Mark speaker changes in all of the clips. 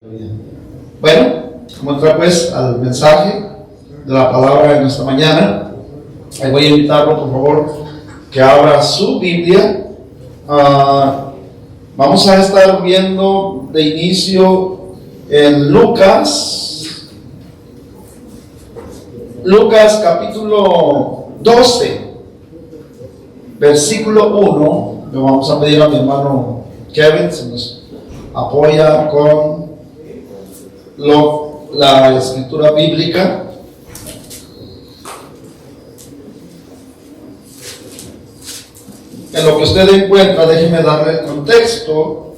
Speaker 1: Bueno, como entra pues al mensaje de la palabra de nuestra mañana, voy a invitarlo por favor que abra su Biblia. Vamos a estar viendo de inicio en Lucas capítulo 12, versículo 1. Le vamos a pedir a mi hermano Kevin si nos apoya con la escritura bíblica. En lo que usted encuentra, déjeme darle el contexto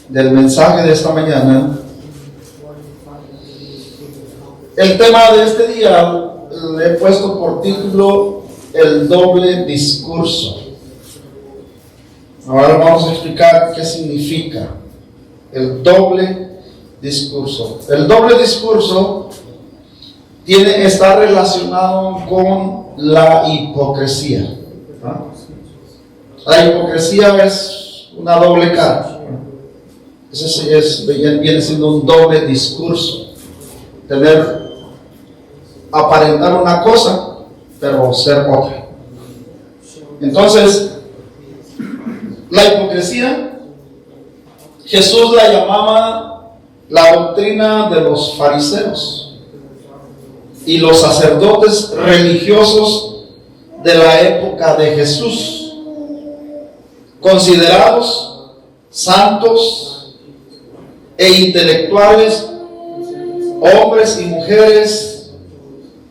Speaker 1: del mensaje de esta mañana. El tema de este día le he puesto por título el doble discurso. Ahora vamos a explicar qué significa el doble discurso. El doble discurso está relacionado con la hipocresía. La hipocresía es una doble cara. Viene siendo un doble discurso. Aparentar una cosa, pero ser otra. Entonces, la hipocresía, Jesús la llamaba la doctrina de los fariseos y los sacerdotes religiosos de la época de Jesús, considerados santos e intelectuales, hombres y mujeres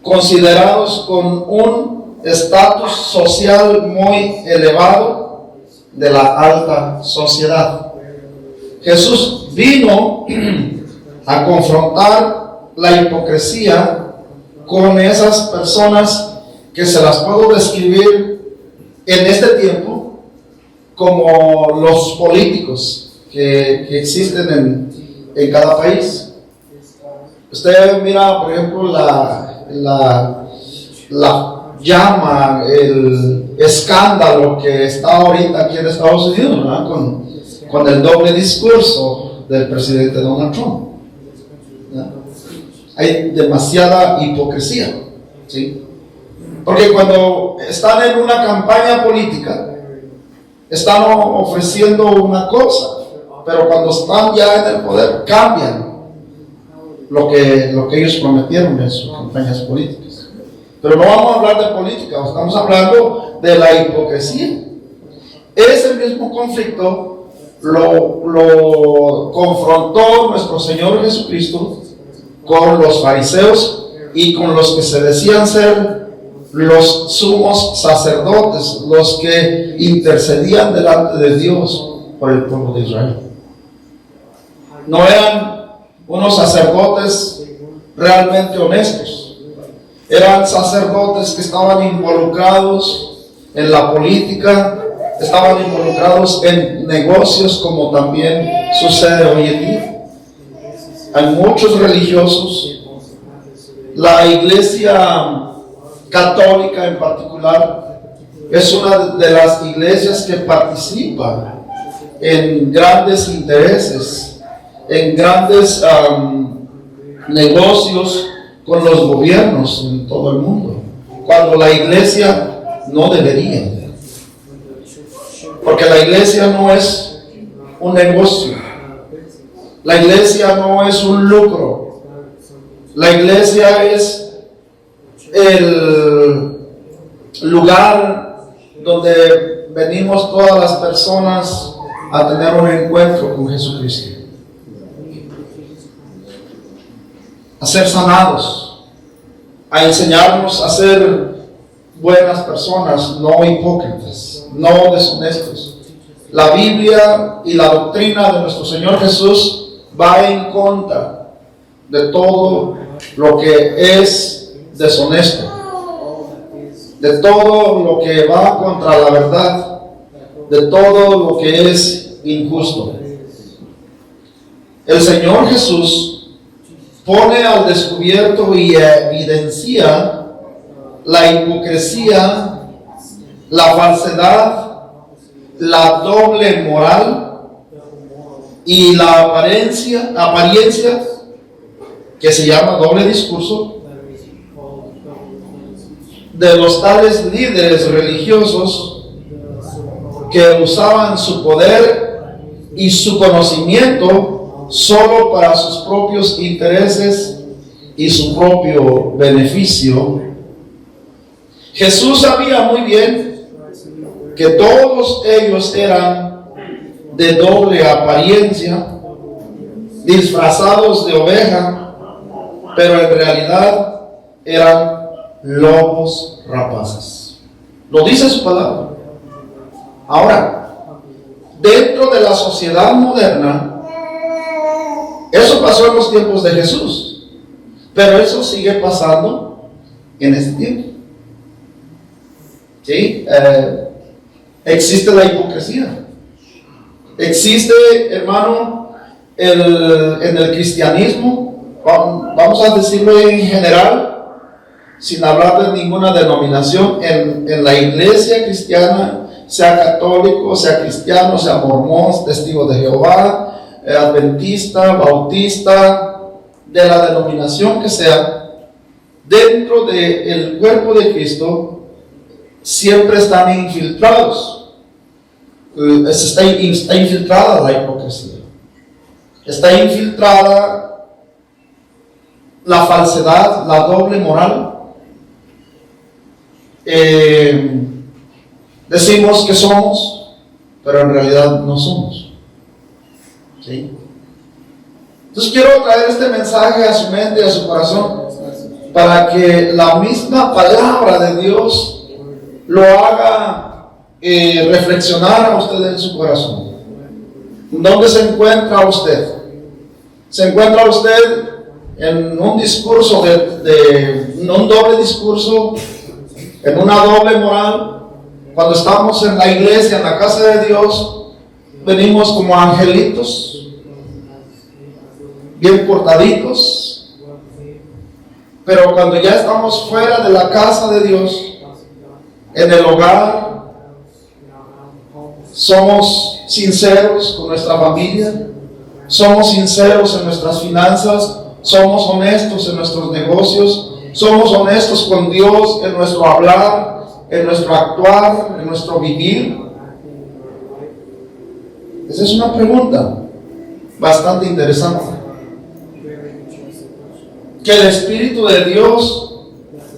Speaker 1: considerados con un estatus social muy elevado de la alta sociedad. Jesús vino a confrontar la hipocresía con esas personas que se las puedo describir en este tiempo como los políticos que existen en cada país. Usted mira, por ejemplo, la llama, el escándalo que está ahorita aquí en Estados Unidos, ¿verdad? Con el doble discurso del presidente Donald Trump, ¿verdad? Hay demasiada hipocresía, ¿sí? Porque cuando están en una campaña política, están ofreciendo una cosa, pero cuando están ya en el poder, cambian lo que ellos prometieron en sus campañas políticas. Pero no vamos a hablar de política, estamos hablando de la hipocresía. Ese mismo conflicto lo confrontó nuestro Señor Jesucristo con los fariseos y con los que se decían ser los sumos sacerdotes, los que intercedían delante de Dios por el pueblo de Israel. No eran unos sacerdotes realmente honestos. Eran sacerdotes que estaban involucrados en la política, estaban involucrados en negocios, como también sucede hoy en día. Hay muchos religiosos. La iglesia católica en particular es una de las iglesias que participa en grandes intereses, en grandes negocios con los gobiernos en todo el mundo, cuando la iglesia no debería. Porque la iglesia no es un negocio, la iglesia no es un lucro, la iglesia es el lugar donde venimos todas las personas a tener un encuentro con Jesucristo, a ser sanados, a enseñarnos a ser buenas personas, no hipócritas, no deshonestos. La Biblia y la doctrina de nuestro Señor Jesús va en contra de todo lo que es deshonesto, de todo lo que va contra la verdad, de todo lo que es injusto. El Señor Jesús pone al descubierto y evidencia la hipocresía, la falsedad, la doble moral y la apariencia que se llama doble discurso de los tales líderes religiosos que usaban su poder y su conocimiento solo para sus propios intereses y su propio beneficio. Jesús sabía muy bien que todos ellos eran de doble apariencia, disfrazados de oveja, pero en realidad eran lobos rapaces. Lo dice su palabra. Ahora, dentro de la sociedad moderna, eso pasó en los tiempos de Jesús, pero eso sigue pasando en este tiempo. ¿Sí? Existe la hipocresía. Existe, hermano, en el cristianismo, vamos a decirlo en general, sin hablar de ninguna denominación, en la iglesia cristiana, sea católico, sea cristiano, sea mormón, testigo de Jehová, adventista, bautista, de la denominación que sea, dentro del cuerpo de Cristo, siempre están infiltrados. Está infiltrada la hipocresía. Está infiltrada la falsedad, la doble moral. Decimos que somos, pero en realidad no somos. ¿Sí? Entonces quiero traer este mensaje a su mente y a su corazón para que la misma palabra de Dios lo haga reflexionar a usted en su corazón. ¿Dónde se encuentra usted? ¿Se encuentra usted en un discurso un doble discurso, en una doble moral? Cuando estamos en la iglesia, en la casa de Dios, venimos como angelitos, bien portaditos, pero cuando ya estamos fuera de la casa de Dios, en el hogar, somos sinceros con nuestra familia, somos sinceros en nuestras finanzas, somos honestos en nuestros negocios, somos honestos con Dios en nuestro hablar, en nuestro actuar, en nuestro vivir. Esa es una pregunta bastante interesante. Que el Espíritu de Dios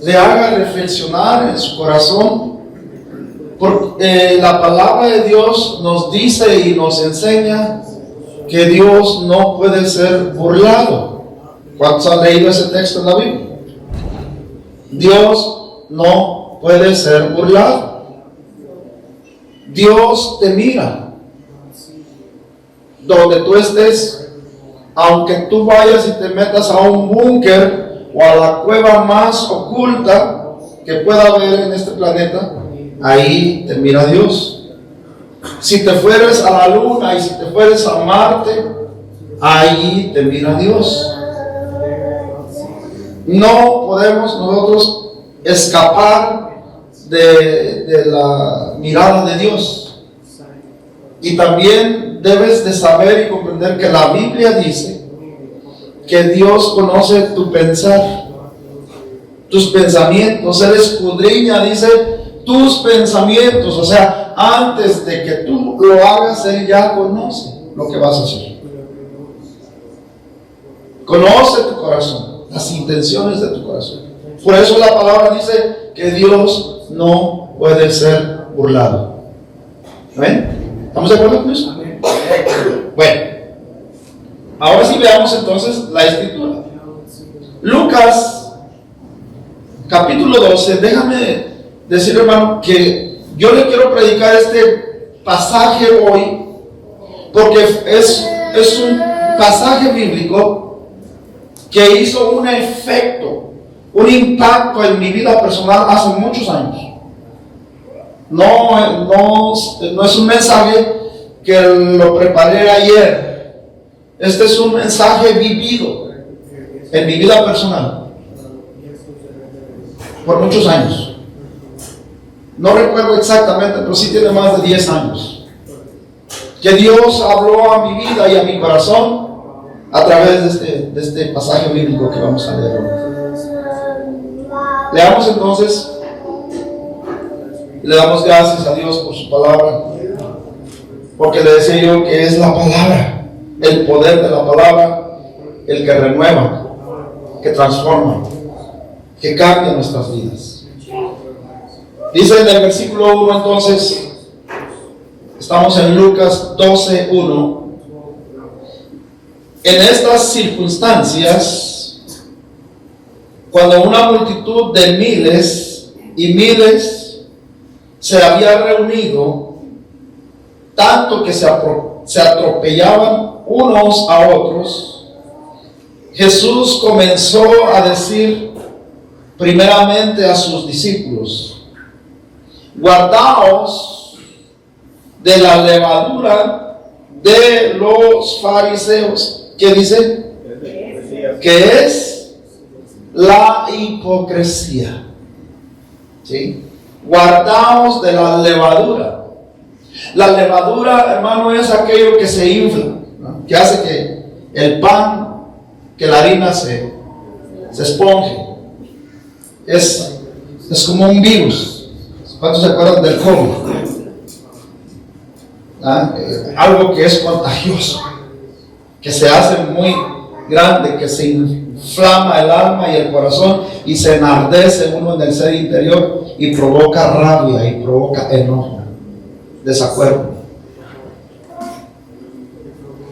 Speaker 1: le haga reflexionar en su corazón, porque la palabra de Dios nos dice y nos enseña que Dios no puede ser burlado. ¿Cuántos han leído ese texto en la Biblia? Dios no puede ser burlado. Dios te mira donde tú estés, aunque tú vayas y te metas a un búnker o a la cueva más oculta que pueda haber en este planeta, ahí te mira Dios. Si te fueres a la luna y si te fueres a Marte, ahí te mira Dios. No podemos nosotros escapar de la mirada de Dios. Y también debes de saber y comprender que la Biblia dice que Dios conoce tu pensar, tus pensamientos. Él escudriña, dice, tus pensamientos. O sea, antes de que tú lo hagas, Él ya conoce lo que vas a hacer. Conoce tu corazón, las intenciones de tu corazón. Por eso la palabra dice que Dios no puede ser burlado. ¿Ven? ¿Estamos de acuerdo con eso? Bueno, ahora sí veamos entonces la escritura. Lucas capítulo 12. Déjame decir, hermano, que yo le quiero predicar este pasaje hoy porque es un pasaje bíblico que hizo un efecto, un impacto en mi vida personal hace muchos años. No es un mensaje que lo preparé ayer. Este es un mensaje vivido en mi vida personal por muchos años. No recuerdo exactamente, pero sí tiene más de 10 años que Dios habló a mi vida y a mi corazón a través de este pasaje bíblico que vamos a leer hoy. Leamos entonces y le damos gracias a Dios por su palabra, porque le decía yo que es la palabra, el poder de la palabra, el que renueva, que transforma, que cambia nuestras vidas. Dice en el versículo 1 entonces, estamos en Lucas 12:1. En estas circunstancias, cuando una multitud de miles y miles se había reunido, tanto que se atropellaban unos a otros, Jesús comenzó a decir primeramente a sus discípulos: guardaos de la levadura de los fariseos. ¿Qué dice? Que es la hipocresía. ¿Sí? Guardaos de la levadura. La levadura, hermano, es aquello que se infla, ¿no? Que hace que el pan, que la harina se esponje. Es como un virus. ¿Cuántos se acuerdan del COVID? Algo que es contagioso, que se hace muy grande, que se inflama el alma y el corazón y se enardece uno en el ser interior y provoca rabia y provoca enojo, desacuerdo.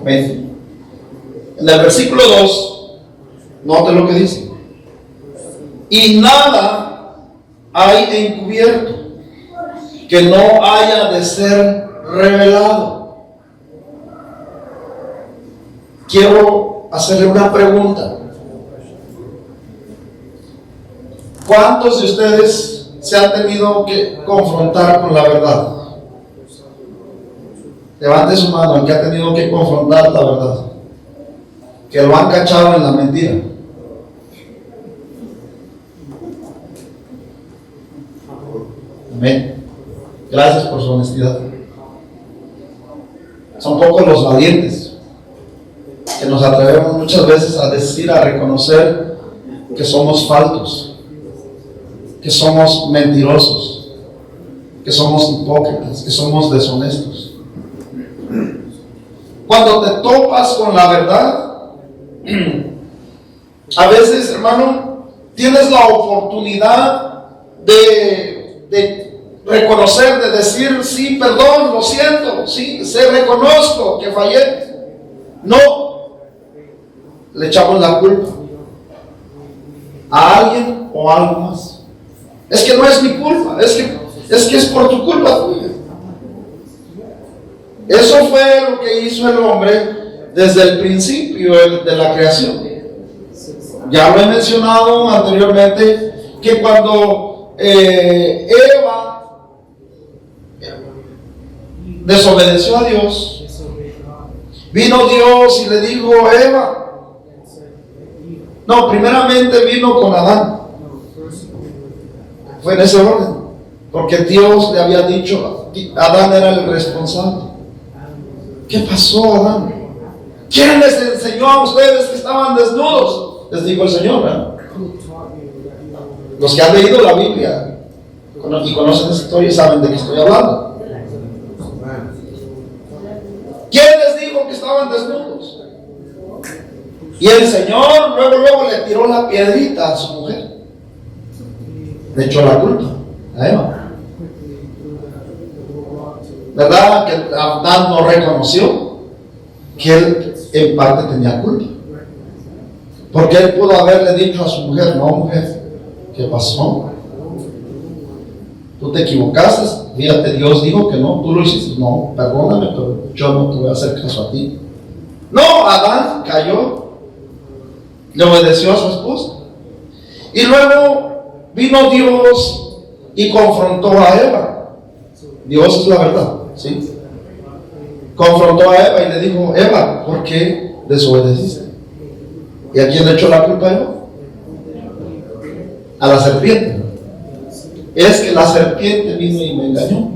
Speaker 1: Amén. En el versículo 2, note lo que dice: y nada hay encubierto que no haya de ser revelado. Quiero hacerle una pregunta. ¿Cuántos de ustedes se han tenido que confrontar con la verdad? Levante su mano el que ha tenido que confrontar la verdad, que lo han cachado en la mentira. Amén. Gracias por su honestidad. Son pocos los valientes que nos atrevemos muchas veces a decir, a reconocer que somos faltos, que somos mentirosos, que somos hipócritas, que somos deshonestos. Cuando te topas con la verdad, a veces, hermano, tienes la oportunidad de reconocer, de decir: sí, perdón, lo siento, sí, reconozco que fallé. No, le echamos la culpa a alguien o a algo más. Es que no es mi culpa, es que es por tu culpa tuya. Eso fue lo que hizo el hombre desde el principio de la creación. Ya lo he mencionado anteriormente, que cuando Eva desobedeció a Dios, vino Dios y le dijo: Eva. No, primeramente vino con Adán. Fue en ese orden, porque Dios le había dicho, Adán era el responsable. ¿Qué pasó, Adán? ¿Quién les enseñó a ustedes que estaban desnudos? Les dijo el Señor, ¿verdad? Los que han leído la Biblia y conocen esa historia saben de qué estoy hablando. ¿Quién les dijo que estaban desnudos? Y el Señor luego le tiró la piedrita a su mujer. Le echó la culpa a Eva. ¿Verdad que Adán no reconoció que él en parte tenía culpa? Porque él pudo haberle dicho a su mujer: no, mujer, ¿qué pasó? Tú te equivocaste, fíjate, Dios dijo que no, tú lo hiciste. No, perdóname, pero yo no te voy a hacer caso a ti. No, Adán cayó, le obedeció a su esposa. Y luego vino Dios y confrontó a Eva. Dios es la verdad, ¿sí? Confrontó a Eva y le dijo: Eva, ¿por qué desobedeciste? ¿Y a quién le echó la culpa a Eva? A la serpiente. Es que la serpiente vino y me engañó.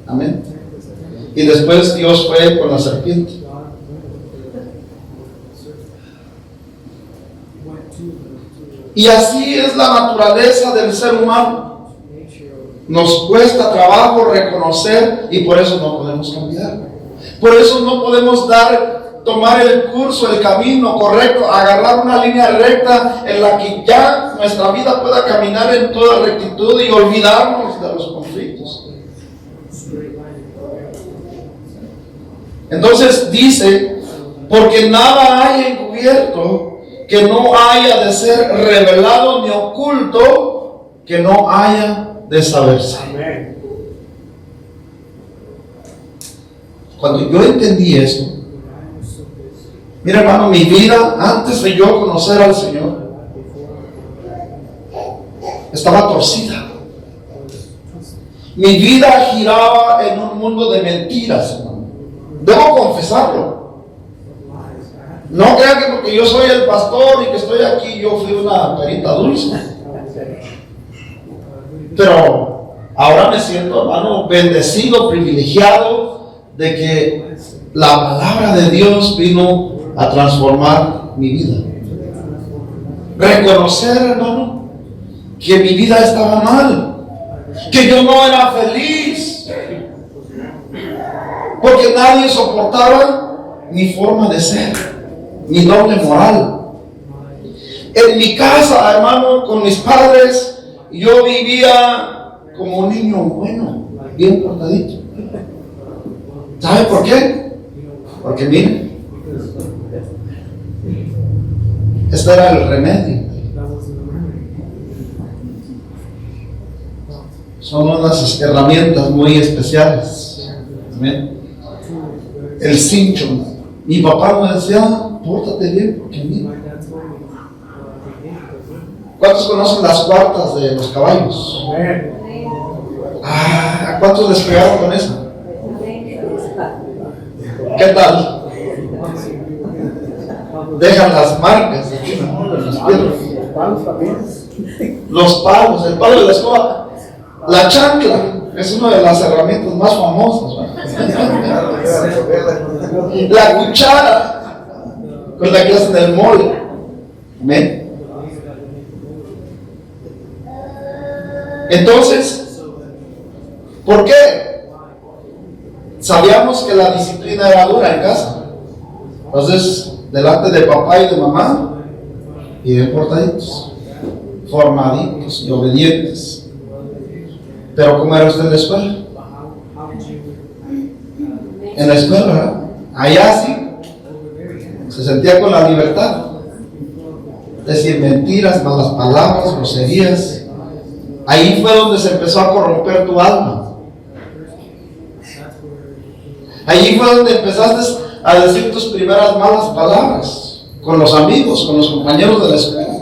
Speaker 1: Amén. Y Y después Dios fue con la serpiente. Y así es la naturaleza del ser humano. Nos cuesta trabajo reconocer y por eso no podemos cambiar. Por eso no podemos tomar el curso, el camino correcto, agarrar una línea recta en la que ya nuestra vida pueda caminar en toda rectitud y olvidarnos de los conflictos. Entonces dice, porque nada hay encubierto que no haya de ser revelado, ni oculto que no haya de saberse. Cuando yo entendí esto, mira hermano, mi vida antes de yo conocer al Señor estaba torcida. Mi vida giraba en un mundo de mentiras, hermano. Debo confesarlo. No crean que porque yo soy el pastor y que estoy aquí, yo fui una perita dulce. Pero ahora me siento, hermano, bendecido, privilegiado de que la palabra de Dios vino a transformar mi vida. Reconocer, hermano, que mi vida estaba mal, que yo no era feliz, porque nadie soportaba mi forma de ser, mi doble moral. En mi casa, hermano, con mis padres, yo vivía como un niño bueno, bien portadito. ¿Sabe por qué? Porque miren, este era el remedio. Son unas herramientas muy especiales. Amén. El cincho. Mi papá me decía, pórtate bien, porque mira. ¿Cuántos conocen las cuartas de los caballos? ¿A cuántos les pegaron con eso? ¿Qué tal? Dejan las marcas aquí, ¿no? En las piedras. Los palos, el palo de la escoba. La chancla es una de las herramientas más famosas, ¿no? La cuchara con la que hacen el mole. Amén. Entonces, ¿por qué? Sabíamos que la disciplina era dura en casa. Entonces, delante de papá y de mamá, bien portaditos, formaditos y obedientes. Pero ¿cómo era usted en la escuela? En la escuela, ¿verdad? Allá sí se sentía con la libertad. Decir mentiras, malas palabras, groserías. Ahí fue donde se empezó a corromper tu alma. Allí fue donde empezaste a decir tus primeras malas palabras con los amigos, con los compañeros de la escuela,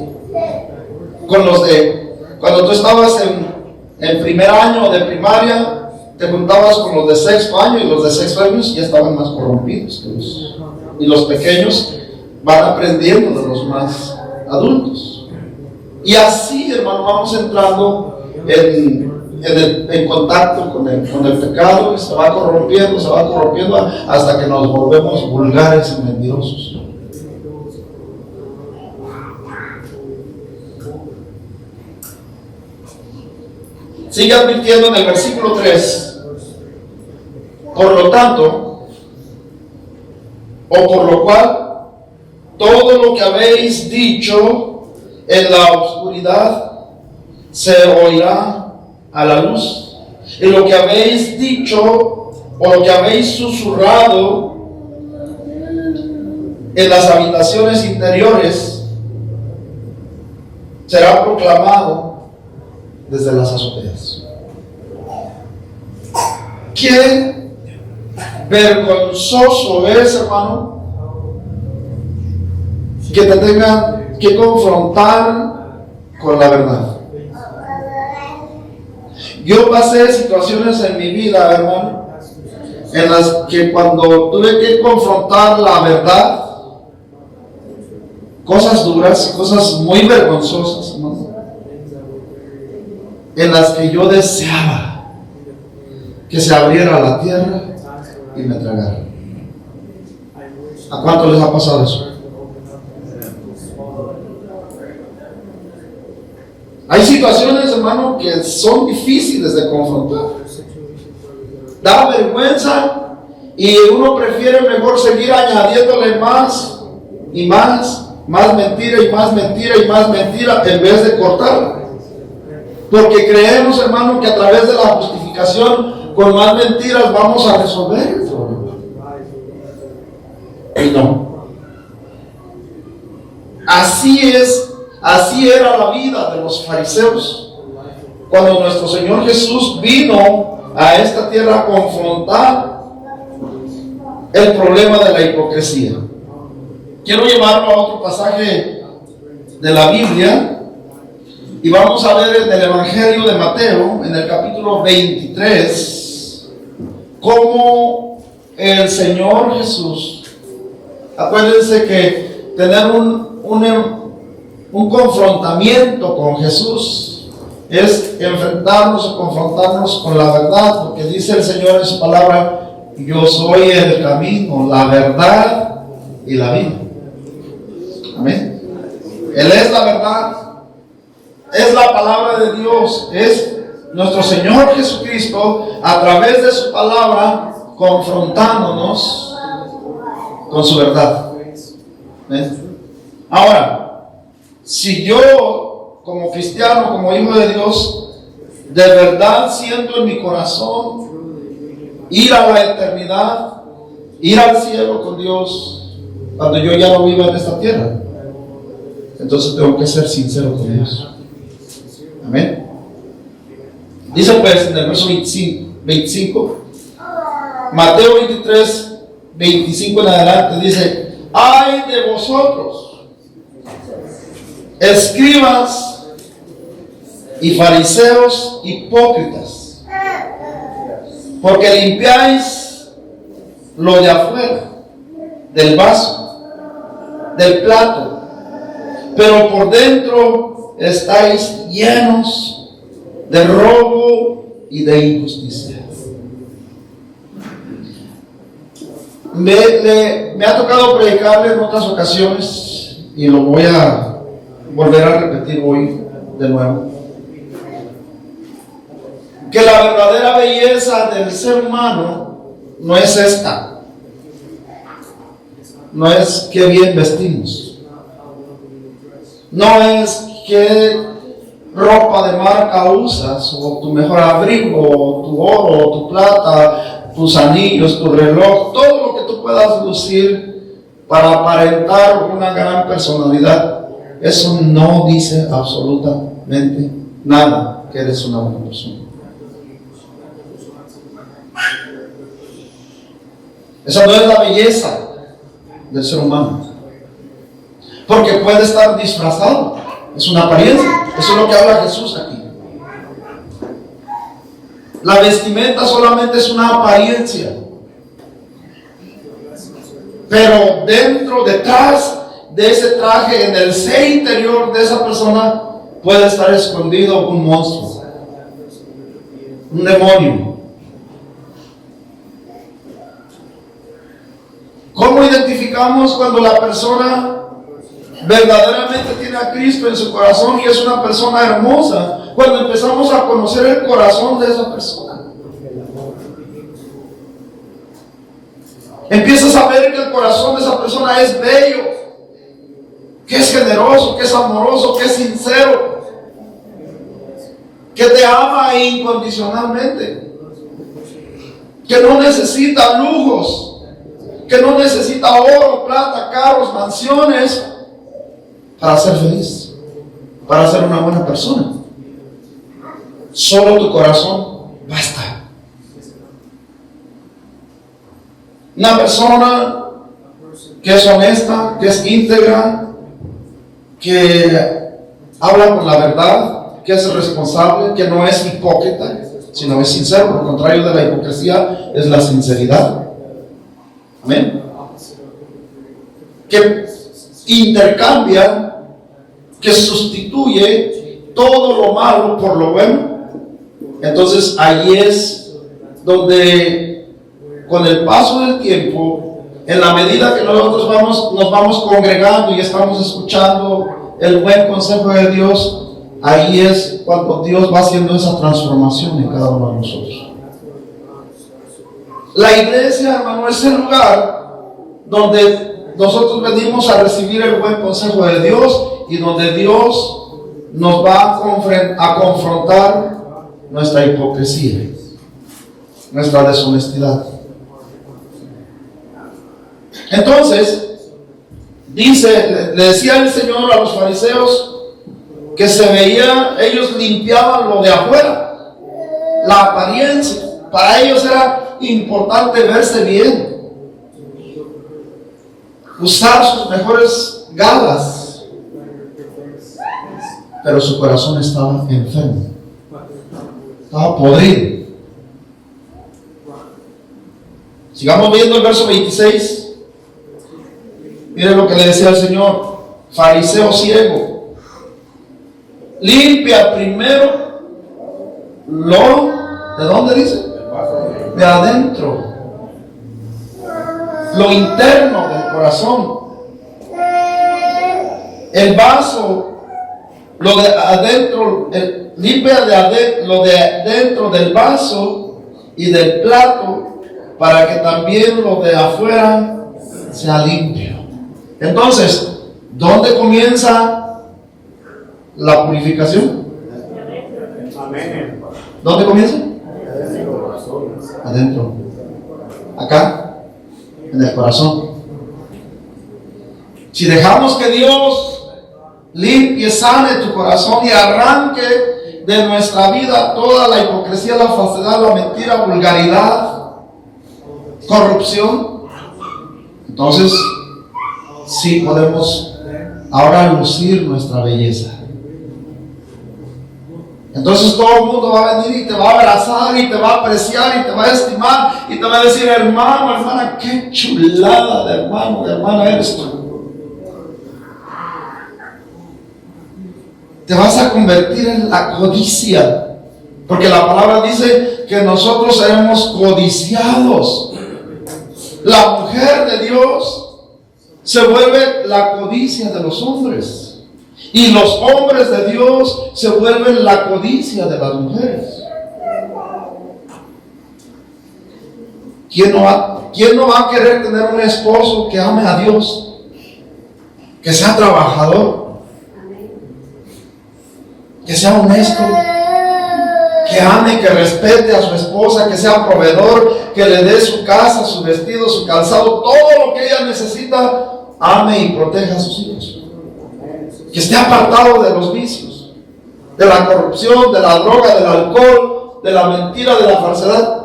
Speaker 1: con los de cuando tú estabas en primer año de primaria, te juntabas con los de sexto año, y los de sexto año ya estaban más corrompidos que y los pequeños van aprendiendo de los más adultos. Y así, hermano, vamos entrando en contacto con el pecado, y se va corrompiendo hasta que nos volvemos vulgares y mentirosos. Sigue advirtiendo en el versículo 3: por lo tanto, o por lo cual, todo lo que habéis dicho en la oscuridad se oirá a la luz, y lo que habéis dicho o lo que habéis susurrado en las habitaciones interiores será proclamado desde las azoteas. Qué vergonzoso es, hermano, que te tengan que confrontar con la verdad. Yo pasé situaciones en mi vida, hermano, en las que cuando tuve que confrontar la verdad, cosas duras, cosas muy vergonzosas, hermano, en las que yo deseaba que se abriera la tierra y me tragara. ¿A cuánto les ha pasado eso? Hay situaciones, hermano, que son difíciles de confrontar. Da vergüenza y uno prefiere mejor seguir añadiéndole más y más mentira y más mentira y más mentira en vez de cortarla. Porque creemos, hermano, que a través de la justificación con más mentiras vamos a resolver el problema. Y no. Así era la vida de los fariseos. Cuando nuestro Señor Jesús vino a esta tierra a confrontar el problema de la hipocresía. Quiero llevarlo a otro pasaje de la Biblia y vamos a ver en el Evangelio de Mateo, en el capítulo 23, cómo el Señor Jesús, acuérdense que tener un confrontamiento con Jesús es enfrentarnos o confrontarnos con la verdad, porque dice el Señor en su palabra: yo soy el camino, la verdad y la vida. Amén. Él es la verdad, es la palabra de Dios, es nuestro Señor Jesucristo a través de su palabra confrontándonos con su verdad. ¿Ven? Ahora, si yo como cristiano, como hijo de Dios, de verdad siento en mi corazón ir a la eternidad, ir al cielo con Dios, cuando yo ya no viva en esta tierra, entonces tengo que ser sincero con Dios. Amén. Dice pues en el verso 25, Mateo 23, 25 en adelante, dice: ay de vosotros, escribas y fariseos hipócritas, porque limpiáis lo de afuera, del vaso, del plato, pero por dentro estáis llenos de robo y de injusticia. Me ha tocado predicarle en otras ocasiones y lo voy a volver a repetir hoy de nuevo, que la verdadera belleza del ser humano no es esta, no es qué bien vestimos, no es qué ropa de marca usas, o tu mejor abrigo, o tu oro, o tu plata, tus anillos, tu reloj, todo lo que tú puedas lucir para aparentar una gran personalidad. Eso no dice absolutamente nada que eres una buena persona. Esa no es la belleza del ser humano, porque puede estar disfrazado, es una apariencia. Eso es lo que habla Jesús aquí. La vestimenta solamente es una apariencia, pero detrás de ese traje, en el ser interior de esa persona, puede estar escondido un monstruo, un demonio. ¿Cómo identificamos cuando la persona verdaderamente tiene a Cristo en su corazón y es una persona hermosa? Cuando empezamos a conocer el corazón de esa persona, empiezas a ver que el corazón de esa persona es bello, que es generoso, que es amoroso, que es sincero, que te ama incondicionalmente, que no necesita lujos, que no necesita oro, plata, carros, mansiones para ser feliz, para ser una buena persona. Solo tu corazón basta. Una persona que es honesta, que es íntegra, que habla con la verdad, que es responsable, que no es hipócrita, sino es sincero. Lo contrario de la hipocresía es la sinceridad. Amén. Que intercambia, que sustituye todo lo malo por lo bueno. Entonces ahí es donde con el paso del tiempo, en la medida que nosotros nos vamos congregando y estamos escuchando el buen consejo de Dios, ahí es cuando Dios va haciendo esa transformación en cada uno de nosotros. La iglesia, hermano, es el lugar donde nosotros venimos a recibir el buen consejo de Dios y donde Dios nos va a confrontar nuestra hipocresía, nuestra deshonestidad. Entonces, le decía el Señor a los fariseos que se veía, ellos limpiaban lo de afuera, la apariencia. Para ellos era importante verse bien, usar sus mejores galas, pero su corazón estaba enfermo, estaba podrido. Sigamos viendo el verso 26. Miren lo que le decía el Señor: fariseo ciego, limpia primero ¿de dónde dice? De adentro, lo interno del corazón. El vaso, lo de adentro, limpia lo de adentro del vaso y del plato, para que también lo de afuera sea limpio. Entonces, ¿dónde comienza la purificación? ¿Dónde comienza? Adentro. Acá, en el corazón. Si dejamos que Dios limpie, sane tu corazón y arranque de nuestra vida toda la hipocresía, la falsedad, la mentira, vulgaridad, corrupción, entonces sí podemos ahora lucir nuestra belleza. Entonces todo el mundo va a venir y te va a abrazar y te va a apreciar y te va a estimar y te va a decir: hermano, hermana, qué chulada de hermano, de hermana eres tú. Te vas a convertir en la codicia, porque la palabra dice que nosotros seremos codiciados. La mujer de Dios se vuelve la codicia de los hombres. Y los hombres de Dios se vuelven la codicia de las mujeres. ¿Quién no va a querer tener un esposo que ame a Dios? Que sea trabajador, que sea honesto, que ame, que respete a su esposa, que sea proveedor, que le dé su casa, su vestido, su calzado, todo lo que ella necesita, ame y proteja a sus hijos. Que esté apartado de los vicios, de la corrupción, de la droga, del alcohol, de la mentira, de la falsedad.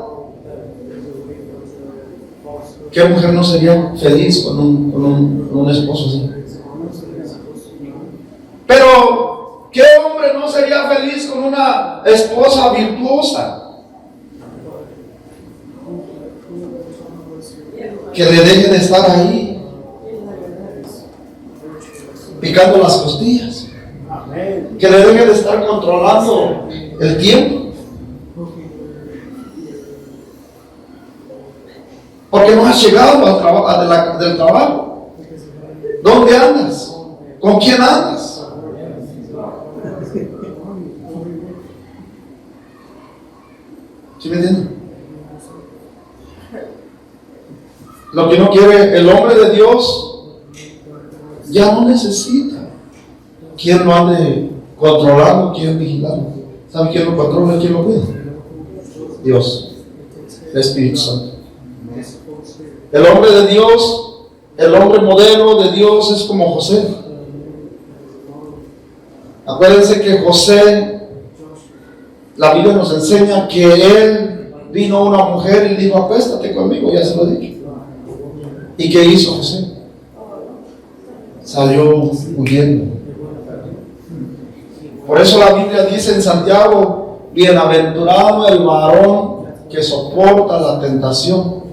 Speaker 1: ¿Qué mujer no sería feliz con un esposo así? Pero ¿qué hombre no sería feliz con una esposa virtuosa? Que le deje de estar ahí picando las costillas, que le deje de estar controlando el tiempo, porque no has llegado del trabajo. ¿Dónde andas? ¿Con quién andas? ¿Sí me entienden? Lo que no quiere el hombre de Dios ya no necesita quien lo ande controlando, quien vigilando. ¿Sabe quién lo controla y quién lo cuida? Dios, el Espíritu Santo. El hombre de Dios, el hombre modelo de Dios es como José. Acuérdense que José, la Biblia nos enseña que él vino a una mujer y dijo: acuéstate conmigo, ya se lo he dicho. ¿Y qué hizo José? Salió huyendo. Por eso la Biblia dice en Santiago: bienaventurado el varón que soporta la tentación,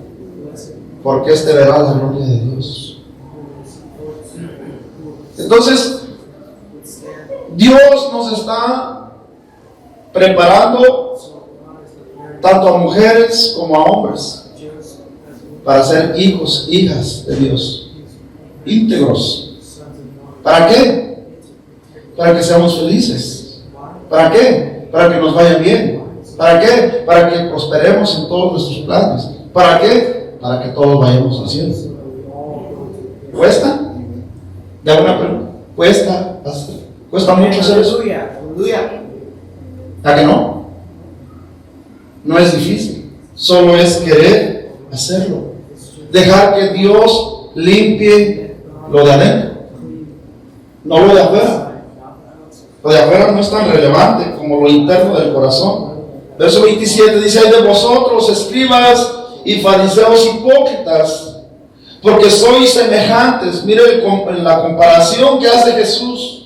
Speaker 1: porque éste verá la gloria de Dios. Entonces, Dios nos está preparando tanto a mujeres como a hombres para ser hijos, hijas de Dios, íntegros. ¿Para qué? Para que seamos felices. ¿Para qué? Para que nos vaya bien. ¿Para qué? Para que prosperemos en todos nuestros planes. ¿Para qué? Para que todos vayamos al cielo. ¿Cuesta? ¿De alguna pregunta? ¿Cuesta? ¿Cuesta mucho hacer eso? ¿A que no? No es difícil. Solo es querer hacerlo. Dejar que Dios limpie lo de adentro, no lo de afuera. Lo de afuera no es tan relevante como lo interno del corazón. Verso 27 dice: ay de vosotros, escribas y fariseos hipócritas, porque sois semejantes. Mire la comparación que hace Jesús.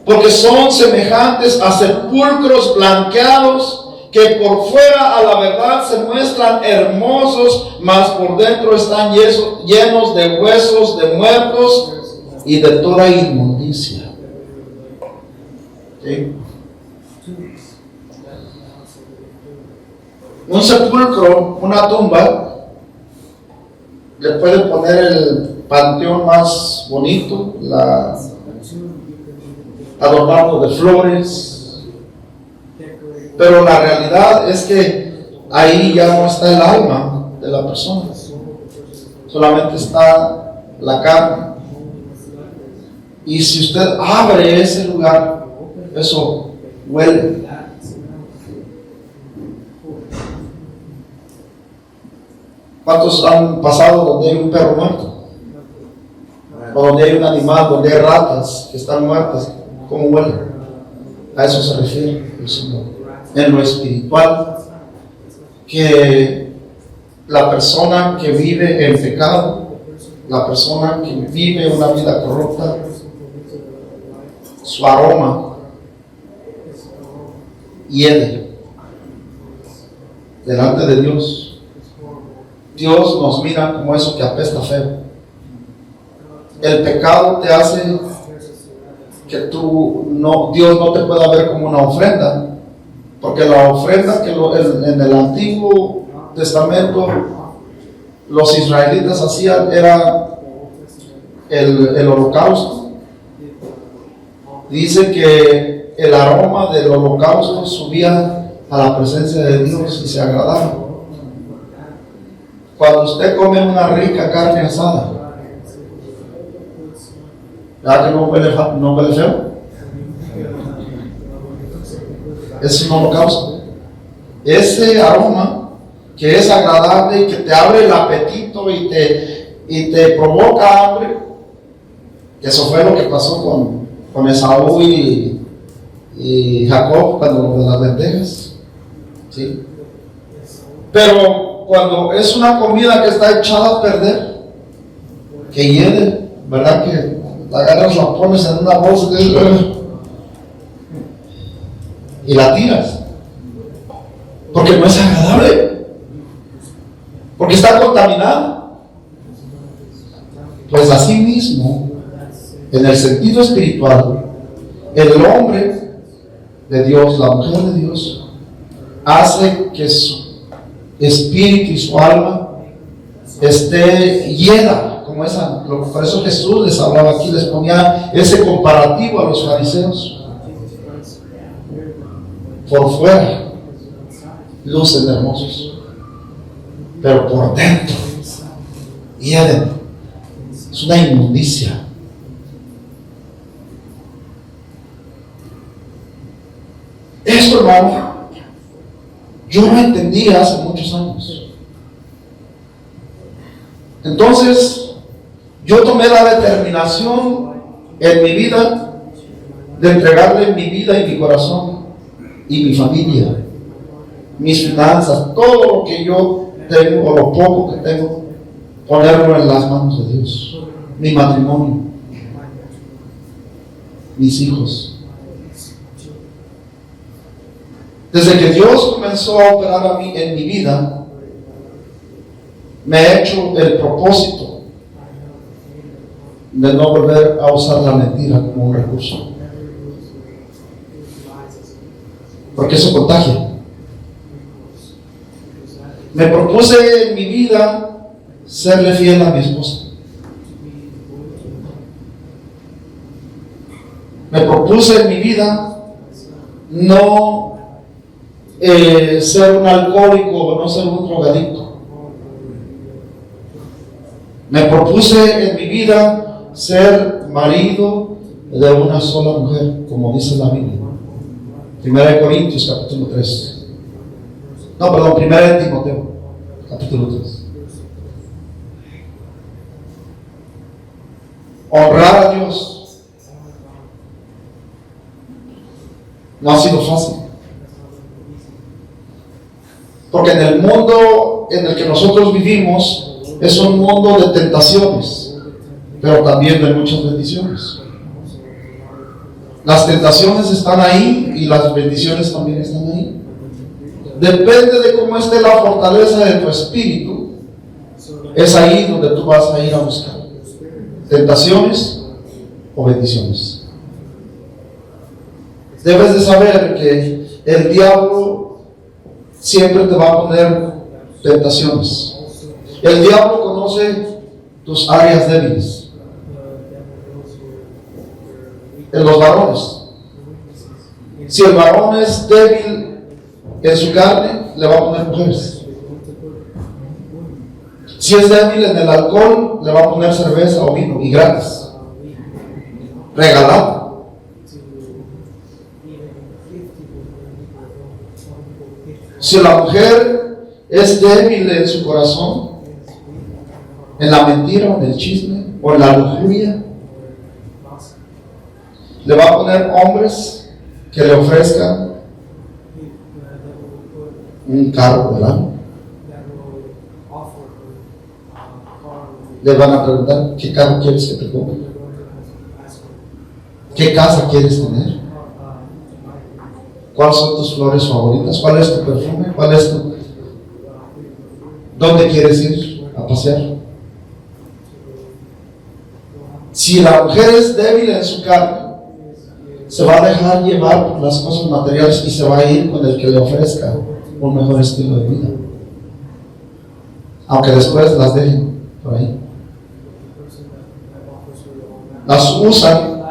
Speaker 1: Porque son semejantes a sepulcros blanqueados, que por fuera a la verdad se muestran hermosos, mas por dentro están llenos de huesos de muertos y de toda inmundicia. ¿Sí? Un sepulcro, una tumba, le puede poner el panteón más bonito, adornado de flores, pero la realidad es que ahí ya no está el alma de la persona, solamente está la carne. Y si usted abre ese lugar, eso huele. ¿Cuántos han pasado donde hay un perro muerto? O donde hay un animal, donde hay ratas que están muertas? ¿Cómo huele? A eso se refiere el Señor. En lo espiritual, que la persona que vive en pecado, la persona que vive una vida corrupta, su aroma hiede delante de Dios. Dios nos mira como eso que apesta feo. El pecado te hace que Dios no te pueda ver como una ofrenda, porque la ofrenda que en el Antiguo Testamento los israelitas hacían era el holocausto. Dice que el aroma del holocausto subía a la presencia de Dios y se agradaba. Cuando usted come una rica carne asada, ¿verdad que no huele feo? Es un holocausto. Ese aroma que es agradable y que te abre el apetito y te provoca hambre, eso fue lo que pasó con Esaú y Jacob cuando lo de las lentejas, ¿sí? Pero cuando es una comida que está echada a perder, que hiede, ¿verdad? Que la agarras, la pones en una bolsa y la tiras, porque no es agradable, porque está contaminada. Pues así mismo, en el sentido espiritual, el hombre de Dios, la mujer de Dios, hace que su espíritu y su alma esté hieda como esa. Por eso Jesús les hablaba aquí, les ponía ese comparativo a los fariseos. Por fuera lucen hermosos, pero por dentro hieden. Es una inmundicia. Esto, hermano, yo no entendía hace muchos años. Entonces, yo tomé la determinación en mi vida de entregarle mi vida y mi corazón y mi familia, mis finanzas, todo lo que yo tengo o lo poco que tengo, ponerlo en las manos de Dios. Mi matrimonio, mis hijos. Desde que Dios comenzó a operar en mi vida, me he hecho el propósito de no volver a usar la mentira como un recurso, porque eso contagia. Me propuse en mi vida serle fiel a mi esposa. Me propuse en mi vida no ser un alcohólico o no ser un drogadicto. Me propuse en mi vida ser marido de una sola mujer, como dice la Biblia. 1 Corintios capítulo 3. No, perdón, 1 Timoteo capítulo 3. Honrar a Dios no ha sido fácil, porque en el mundo en el que nosotros vivimos es un mundo de tentaciones, pero también de muchas bendiciones. Las tentaciones están ahí y las bendiciones también están ahí. Depende de cómo esté la fortaleza de tu espíritu, es ahí donde tú vas a ir a buscar tentaciones o bendiciones. Debes de saber que el diablo siempre te va a poner tentaciones. El diablo conoce tus áreas débiles. En los varones, si el varón es débil en su carne, le va a poner mujeres. Si es débil en el alcohol, le va a poner cerveza o vino, y gratis, regalado. Si la mujer es débil en su corazón, en la mentira o en el chisme o en la lujuria, le va a poner hombres que le ofrezcan un carro del año. Le van a preguntar: ¿qué carro quieres que te compre? ¿Qué casa quieres tener? ¿Cuáles son tus flores favoritas? ¿Cuál es tu perfume? ¿Cuál es tu... ¿Dónde quieres ir a pasear? Si la mujer es débil en su carne, se va a dejar llevar por las cosas materiales y se va a ir con el que le ofrezca un mejor estilo de vida, aunque después las dejen por ahí. Las usan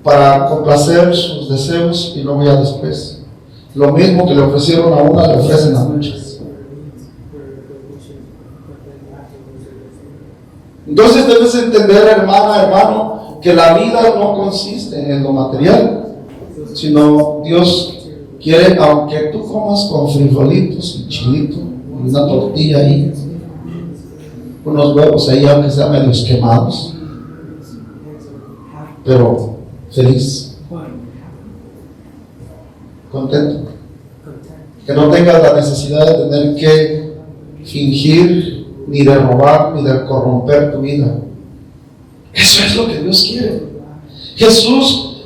Speaker 1: para complacer sus deseos y luego ya después lo mismo que le ofrecieron a una, le ofrecen a muchas. Entonces debes entender, hermana, hermano, que la vida no consiste en lo material, sino Dios quiere, aunque tú comas con frijolitos y chilito y una tortilla ahí, unos huevos ahí, aunque sean medios quemados, pero feliz, contento, que no tengas la necesidad de tener que fingir, ni de robar, ni de corromper tu vida. Eso es lo que Dios quiere. Jesús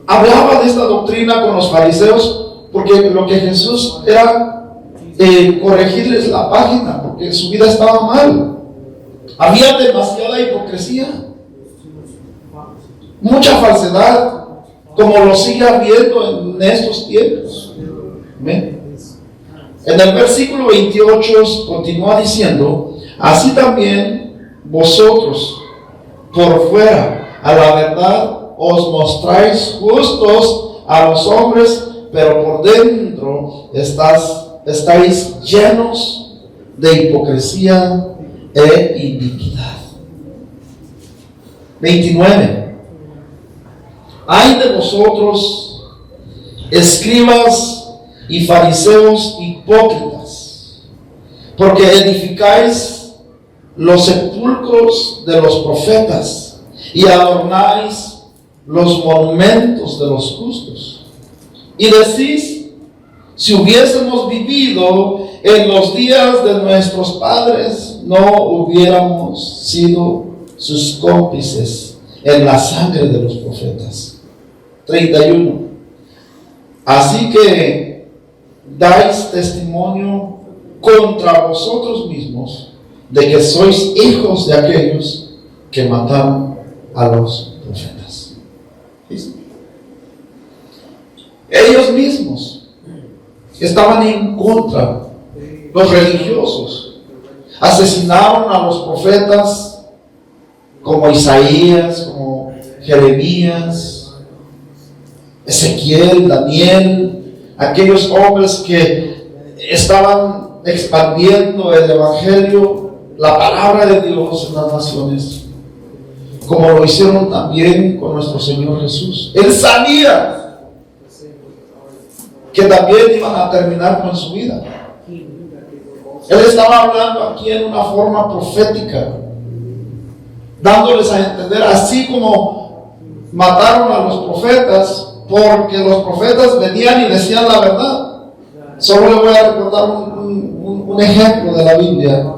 Speaker 1: hablaba de esta doctrina con los fariseos, porque lo que Jesús era corregirles la página, porque su vida estaba mal. Había demasiada hipocresía, mucha falsedad, como lo sigue habiendo en estos tiempos. ¿Amén? En el versículo 28 continúa diciendo: así también vosotros por fuera a la verdad os mostráis justos a los hombres, pero por dentro estáis llenos de hipocresía e iniquidad. 29. Ay de vosotros, escribas y fariseos hipócritas, porque edificáis los sepulcros de los profetas y adornáis los monumentos de los justos. Y decís: si hubiésemos vivido en los días de nuestros padres, no hubiéramos sido sus cómplices en la sangre de los profetas. 31. Así que dais testimonio contra vosotros mismos de que sois hijos de aquellos que mataron a los profetas. ¿Listo? Ellos mismos estaban en contra, los religiosos, Asesinaron a los profetas como Isaías, como Jeremías, Ezequiel, Daniel, aquellos hombres que estaban expandiendo el evangelio, la palabra de Dios en las naciones, como lo hicieron también con nuestro Señor Jesús. Él sabía que también iban a terminar con su vida. Él estaba hablando aquí en una forma profética, dándoles a entender, así como mataron a los profetas, porque los profetas venían y decían la verdad. Solo le voy a recordar un ejemplo de la Biblia.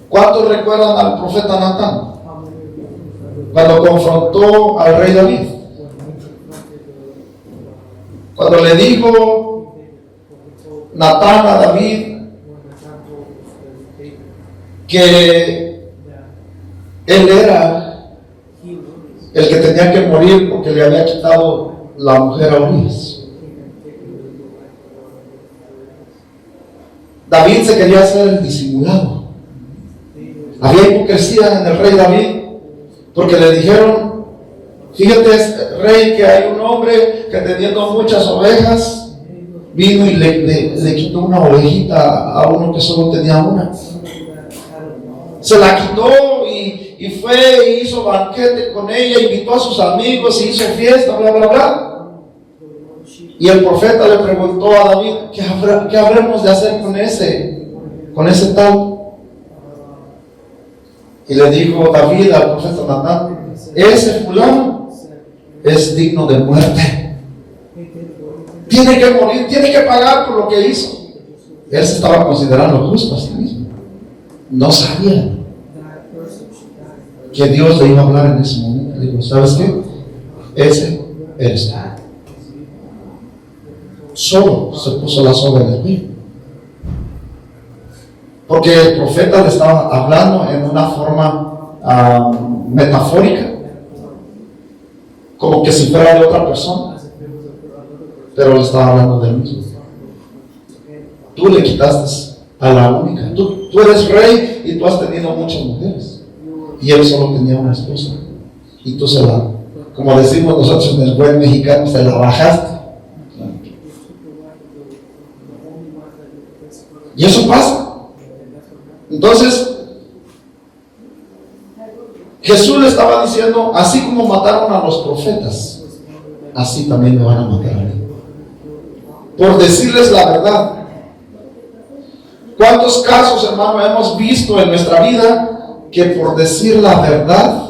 Speaker 1: ¿Cuántos recuerdan al profeta Natán? Cuando confrontó al rey David. Cuando le dijo Natán a David que él era el que tenía que morir porque le había quitado la mujer a Urías. David se quería hacer el disimulado. Había hipocresía en el rey David, porque le dijeron: fíjate, rey, que hay un hombre que teniendo muchas ovejas vino y le quitó una ovejita a uno que solo tenía una. Se la quitó y fue y hizo banquete con ella, invitó a sus amigos y hizo fiesta, bla, bla, bla. Y el profeta le preguntó a David: ¿qué habremos de hacer con ese tal? Y le dijo David al profeta Natán: ese fulano es digno de muerte. Tiene que morir, tiene que pagar por lo que hizo. Él se estaba considerando justo a sí mismo. No sabía que Dios le iba a hablar en ese momento. Le dijo: ¿sabes qué? Ese eres tú. Solo se puso la soga en el cuello, porque el profeta le estaba hablando en una forma metafórica, como que si fuera de otra persona, pero le estaba hablando de él mismo. Tú le quitaste a la única. Tú eres rey y tú has tenido muchas mujeres, y él solo tenía una esposa, y tú se la, como decimos nosotros en el buen mexicano, se la bajaste. Y eso pasa. Entonces Jesús le estaba diciendo: así como mataron a los profetas, así también me van a matar a mí, por decirles la verdad. ¿Cuántos casos, hermano, hemos visto en nuestra vida que por decir la verdad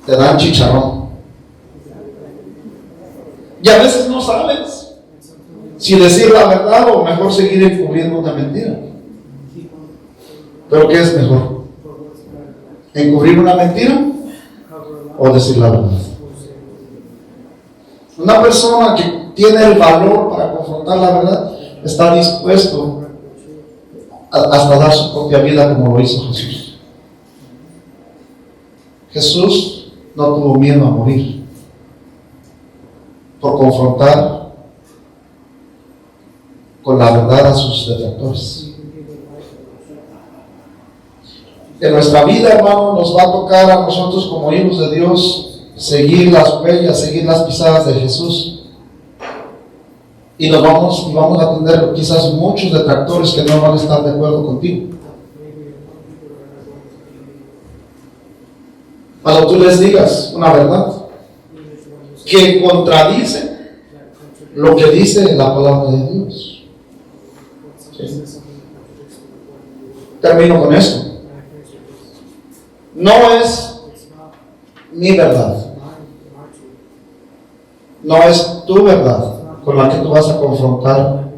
Speaker 1: te dan chicharrón? Y a veces no sabes si decir la verdad o mejor seguir encubriendo una mentira. ¿Pero qué es mejor? ¿Encubrir una mentira o decir la verdad? Una persona que tiene el valor para confrontar la verdad está dispuesto hasta dar su propia vida, como lo hizo Jesús. Jesús no tuvo miedo a morir por confrontar con la verdad a sus detractores. En nuestra vida, hermano, nos va a tocar a nosotros como hijos de Dios seguir las huellas, seguir las pisadas de Jesús. Y vamos a tener quizás muchos detractores que no van a estar de acuerdo contigo. Cuando tú les digas una verdad que contradice lo que dice la palabra de Dios. ¿Sí? Termino con esto. No es mi verdad, no es tu verdad con la que tú vas a confrontar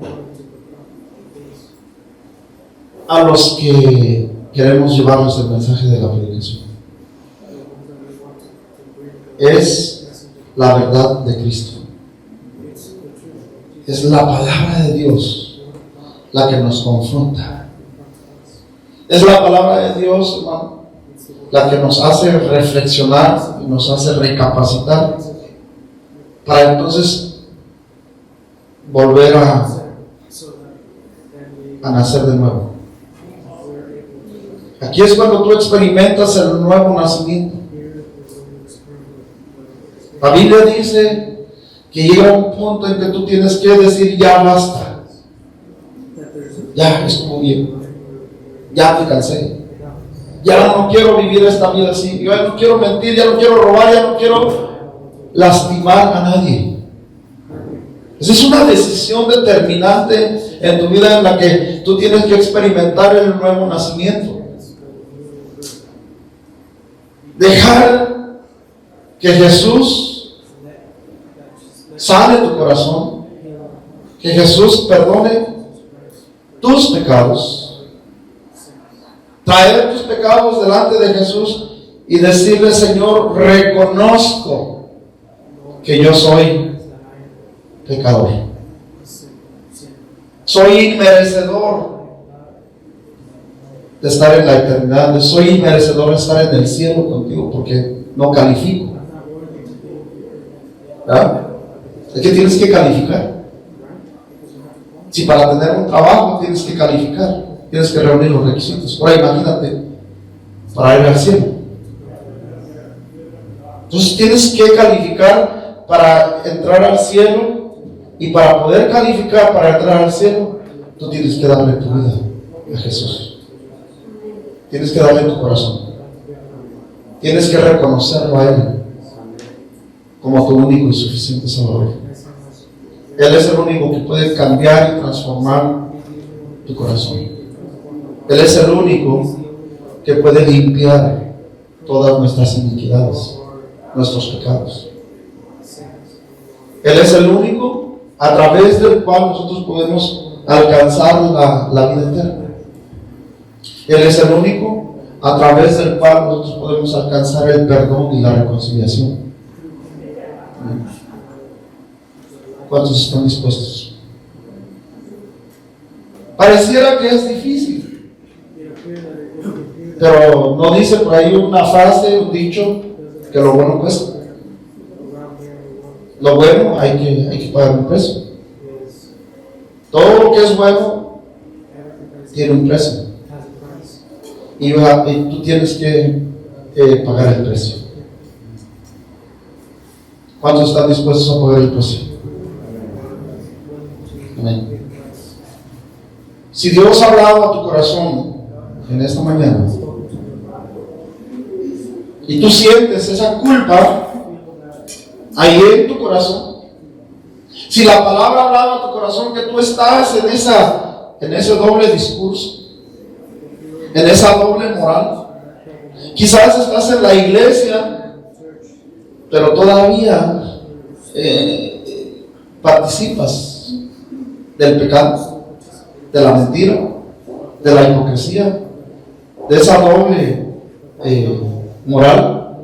Speaker 1: a los que queremos llevarles el mensaje de la predicación. Es la verdad de Cristo, es la palabra de Dios la que nos confronta. Es la palabra de Dios, hermano, la que nos hace reflexionar y nos hace recapacitar para entonces volver a a nacer de nuevo. Aquí es cuando tú experimentas el nuevo nacimiento. La Biblia dice que llega un punto en que tú tienes que decir: ya basta, ya estuvo bien, ya me cansé, ya no quiero vivir esta vida así, ya no quiero mentir, ya no quiero robar, ya no quiero lastimar a nadie. Esa es una decisión determinante en tu vida en la que tú tienes que experimentar el nuevo nacimiento. Dejar que Jesús sane tu corazón, que Jesús perdone tus pecados, traer tus pecados delante de Jesús y decirle: Señor, reconozco que yo soy pecador, soy inmerecedor de estar en la eternidad, soy inmerecedor de estar en el cielo contigo porque no califico. ¿Verdad? Es que tienes que calificar. Si para tener un trabajo tienes que calificar, tienes que reunir los requisitos. Ahora imagínate para ir al cielo. Entonces tienes que calificar para entrar al cielo, y para poder calificar para entrar al cielo, tú tienes que darle tu vida a Jesús. Tienes que darle tu corazón. Tienes que reconocerlo a Él como tu único y suficiente Salvador. Él es el único que puede cambiar y transformar tu corazón. Él es el único que puede limpiar todas nuestras iniquidades, nuestros pecados. Él es el único a través del cual nosotros podemos alcanzar la vida eterna. Él es el único a través del cual nosotros podemos alcanzar el perdón y la reconciliación. ¿Cuántos están dispuestos? Pareciera que es difícil, pero no dice por ahí una frase, un dicho, que lo bueno cuesta. Lo bueno hay que pagar un precio. Todo lo que es bueno tiene un precio. Y tú tienes que pagar el precio. ¿Cuántos están dispuestos a pagar el precio? Amén. Si Dios ha hablado a tu corazón en esta mañana y tú sientes esa culpa ahí en tu corazón, si la palabra ha hablado a tu corazón que tú estás en ese doble discurso, en esa doble moral, quizás estás en la iglesia, pero todavía participas del pecado, de la mentira, de la hipocresía, de esa doble moral,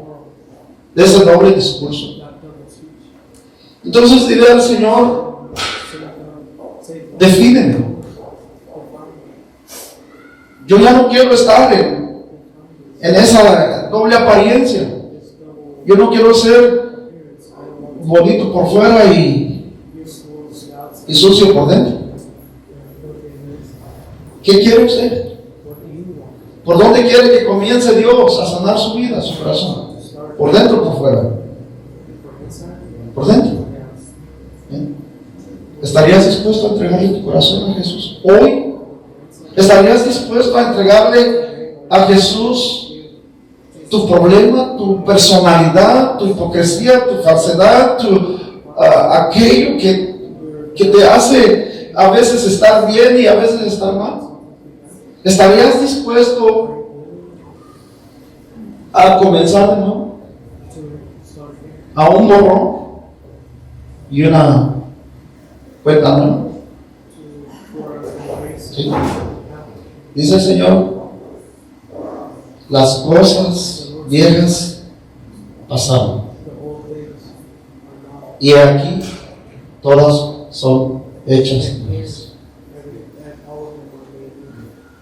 Speaker 1: de ese doble discurso. Entonces dile al Señor: defíneme. Yo ya no quiero estar en esa doble apariencia. Yo no quiero ser bonito por fuera y sucio por dentro. ¿Qué quiere usted? ¿Por dónde quiere que comience Dios a sanar su vida, su corazón? ¿Por dentro o por fuera? Por dentro. ¿Estarías dispuesto a entregarle tu corazón a Jesús hoy? ¿Estarías dispuesto a entregarle a Jesús tu problema, tu personalidad, tu hipocresía, tu falsedad, aquello que te hace a veces estar bien y a veces estar mal? ¿Estarías dispuesto a comenzar de nuevo? A un borrón y una cuenta nueva. ¿Sí? Dice el Señor: las cosas viejas pasaron, y aquí todas son hechas nuevas.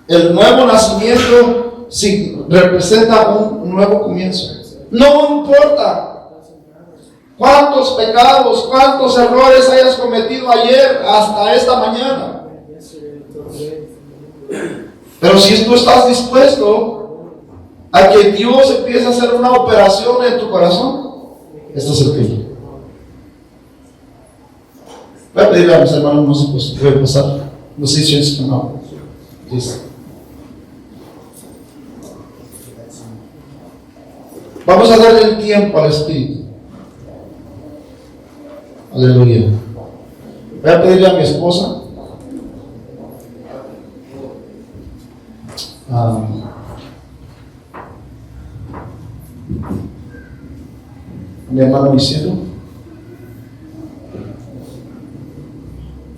Speaker 1: El nuevo nacimiento representa un nuevo comienzo. No importa cuántos pecados, cuántos errores hayas cometido ayer hasta esta mañana. Pero si tú estás dispuesto a que Dios empiece a hacer una operación en tu corazón, esto es el tuyo. Voy a pedirle a mis hermanos músicos que voy a pasar. Musicians, come on. Please. Vamos a darle el tiempo al Espíritu. Aleluya. Voy a pedirle a mi esposa. A mi hermano Isidro.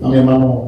Speaker 1: A mi hermano